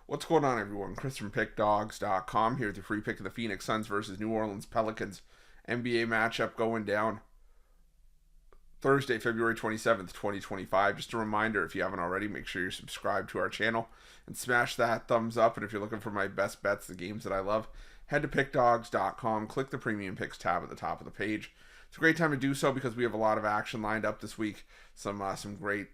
What's going on, everyone? Chris from Pickdawgz.com here with your free pick of the Phoenix Suns versus New Orleans Pelicans NBA matchup going down Thursday, February 27th, 2025. Just a reminder, if you haven't already, make sure you're subscribed to our channel and smash that thumbs up. And if you're looking for my best bets, the games that I love, head to Pickdawgz.com, click the Premium Picks tab at the top of the page. It's a great time to do so because we have a lot of action lined up this week. Some great,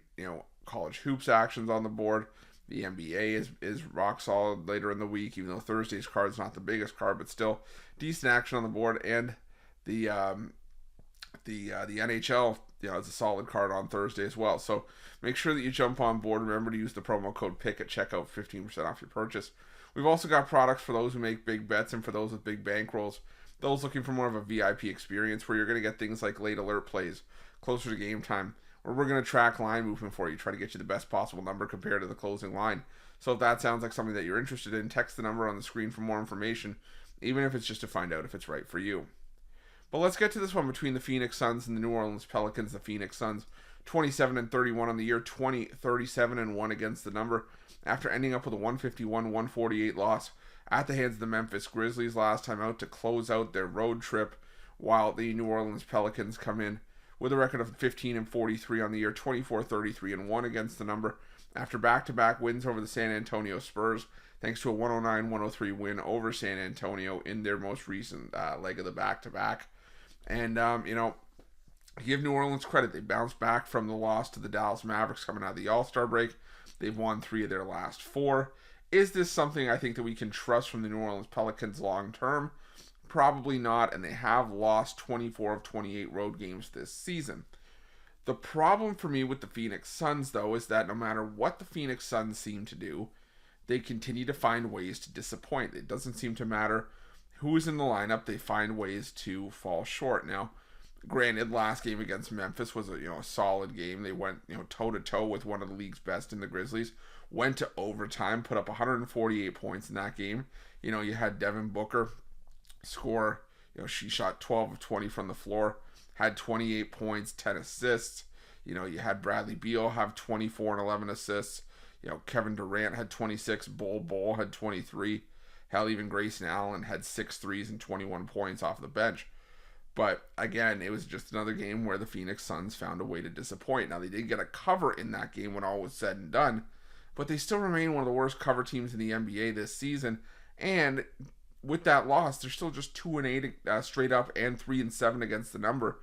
college hoops actions on the board. The NBA is rock solid later in the week, even though Thursday's card is not the biggest card, but still decent action on the board. And the NHL, is a solid card on Thursday as well. So make sure that you jump on board. Remember to use the promo code PICK at checkout, 15% off your purchase. We've also got products for those who make big bets and for those with big bankrolls. Those looking for more of a VIP experience where you're going to get things like late alert plays closer to game time, where we're going to track line movement for you, try to get you the best possible number compared to the closing line. So if that sounds like something that you're interested in, text the number on the screen for more information, even if it's just to find out if it's right for you. But let's get to this one between the Phoenix Suns and the New Orleans Pelicans. The Phoenix Suns 27-31 on the year, 37-1 against the number, after ending up with a 151-148 loss at the hands of the Memphis Grizzlies last time out to close out their road trip, while the New Orleans Pelicans come in with a record of 15-43 on the year, 24-33-1 against the number, after back-to-back wins over the San Antonio Spurs, thanks to a 109-103 win over San Antonio in their most recent leg of the back-to-back. And, give New Orleans credit. They bounced back from the loss to the Dallas Mavericks coming out of the All-Star break. They've won 3 of their last 4. Is this something I think that we can trust from the New Orleans Pelicans long-term? Probably not, and they have lost 24 of 28 road games this season. The problem for me with the Phoenix Suns, though, is that no matter what the Phoenix Suns seem to do, they continue to find ways to disappoint. It doesn't seem to matter who's in the lineup, they find ways to fall short. Now, granted, last game against Memphis was a solid game. They went toe-to-toe with one of the league's best in the Grizzlies, went to overtime, put up 148 points in that game. You had Devin Booker score, she shot 12 of 20 from the floor, had 28 points, 10 assists. You had Bradley Beal have 24 and 11 assists. Kevin Durant had 26, Bol had 23. Hell, even Grayson Allen had 6 threes and 21 points off the bench. But again, it was just another game where the Phoenix Suns found a way to disappoint. Now, they did get a cover in that game when all was said and done, but they still remain one of the worst cover teams in the NBA this season. And with that loss, they're still just 2-8 straight up and 3-7 against the number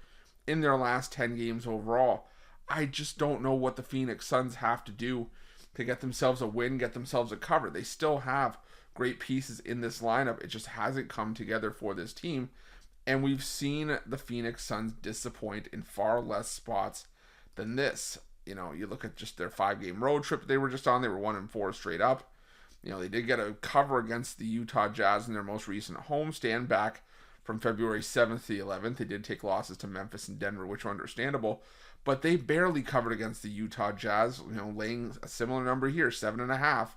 in their last 10 games overall. I just don't know what the Phoenix Suns have to do to get themselves a win, get themselves a cover. They still have great pieces in this lineup. It just hasn't come together for this team. And we've seen the Phoenix Suns disappoint in far less spots than this. You look at just their 5-game road trip they were just on. They were 1-4 straight up. They did get a cover against the Utah Jazz in their most recent homestand back from February 7th to the 11th. They did take losses to Memphis and Denver, which are understandable. But they barely covered against the Utah Jazz, laying a similar number here, 7.5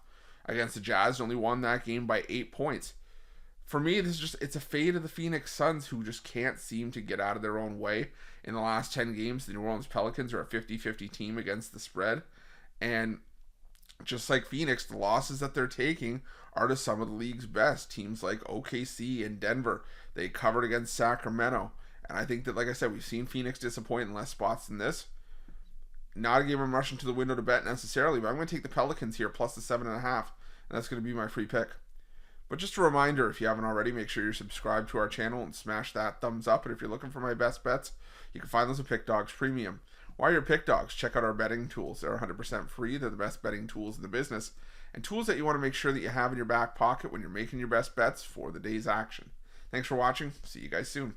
against the Jazz. Only won that game by 8 points. For me, it's a fate of the Phoenix Suns, who just can't seem to get out of their own way. In the last 10 games, the New Orleans Pelicans are a 50-50 team against the spread. And just like Phoenix, the losses that they're taking are to some of the league's best. Teams like OKC and Denver, they covered against Sacramento. And I think that, like I said, we've seen Phoenix disappoint in less spots than this. Not a game I'm rushing to the window to bet necessarily, but I'm going to take the Pelicans here, plus the 7.5. And that's going to be my free pick. But just a reminder, if you haven't already, make sure you're subscribed to our channel and smash that thumbs up. And if you're looking for my best bets, you can find those at Pickdawgz Premium. While you're at Pickdawgz, check out our betting tools. They're 100% free. They're the best betting tools in the business, and tools that you want to make sure that you have in your back pocket when you're making your best bets for the day's action. Thanks for watching. See you guys soon.